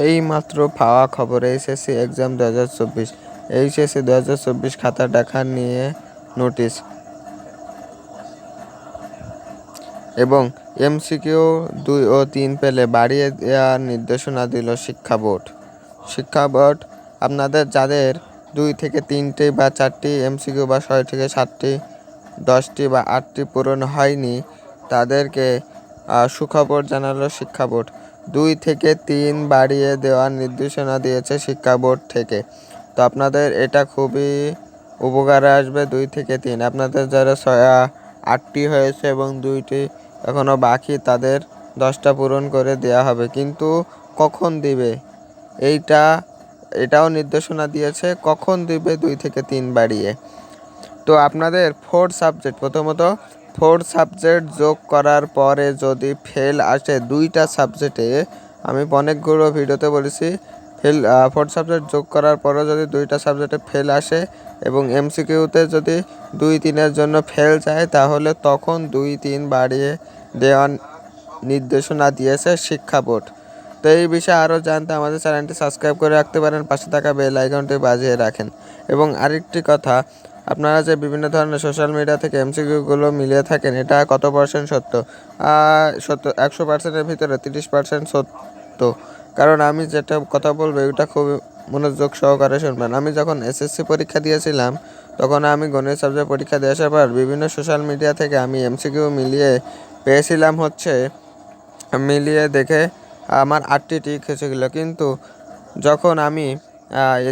এইমাত্র পাওয়া খবর এইচএসসি এক্সাম 2024 এইচএসসি 2024 খাতা দেখা নিয়ে নোটিশ এবং এমসিকিউ 2 ও 3 পেলে বাড়িয়ে দেওয়ার নির্দেশনা দিল শিক্ষা বোর্ড। আপনাদের যাদের 2 থেকে 3টি বা 4টি এমসিকিউ বা 6 থেকে 7টি 10টি বা 8টি পূরণ হয়নি তাদেরকে সুখবর জানালো শিক্ষা বোর্ড। 2 থেকে 3 বাড়িয়ে দেওয়ার নির্দেশনা দিয়েছে শিক্ষা বোর্ড থেকে। তো আপনাদের এটা খুবই উপকারে আসবে। 2 থেকে 3 আপনাদের যারা 8টি হয়েছে এবং 2টি এখনও বাকি তাদের 10টা পূরণ করে দেওয়া হবে, কিন্তু কখন দিবে এটাও নির্দেশনা দিয়েছে কখন দিবে 2 থেকে 3 বাড়িয়ে। তো আপনাদের 4 সাবজেক্ট প্রথমত 4 সাবজেক্ট যোগ করার পরে যদি ফেল আসে 2টা সাবজেক্টে, আমি অনেকগুলো ভিডিওতে বলেছি 4 সাবজেক্ট যোগ করার পরে যদি 2টা সাবজেক্টে ফেল আসে এবং এমসিকিউতে যদি 2-3-এর জন্য ফেল যায় তাহলে তখন 2-3 বাড়িয়ে দেওয়ার নির্দেশনা দিয়েছে শিক্ষা বোর্ড। তো এই বিষয়ে আরও জানতে আমাদের চ্যানেলটি সাবস্ক্রাইব করে রাখতে পারেন, পাশে থাকা বেল আইকনটি বাজিয়ে রাখেন। এবং আরেকটি কথা, আপনারা যে বিভিন্ন ধরনের সোশ্যাল মিডিয়া থেকে এমসিকিউগুলো মিলিয়ে থাকেন এটা কত % সত্য? 100%-এর ভিতরে 30% সত্য। কারণ আমি যেটা কথা বলবো এটা খুব মনোযোগ সহকারে শুনবেন। আমি যখন এসএসসি পরীক্ষা দিয়েছিলাম তখন আমি গণিত সাবজেক্ট পরীক্ষা দিয়ে আসার পর বিভিন্ন সোশ্যাল মিডিয়া থেকে আমি এমসিকিউ পেয়েছিলাম মিলিয়ে দেখে আমার 8টি ঠিক হয়েছিল, কিন্তু যখন আমি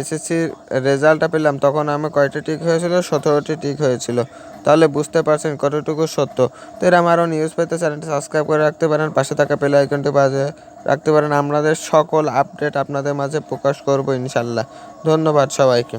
এসএসসির রেজাল্টটা পেলাম তখন আমার কয়টি ঠিক হয়েছিল? 17টি ঠিক হয়েছিল। তাহলে বুঝতে পারছেন কতটুকু সত্য। তো এরকম আরও নিউজ পেতে চ্যানেলটি সাবস্ক্রাইব করে রাখতে পারেন, পাশে থাকা বেল আইকনটি বাজিয়ে রাখতে পারেন। আপনাদের সকল আপডেট আপনাদের মাঝে প্রকাশ করব ইনশাল্লাহ। ধন্যবাদ সবাইকে।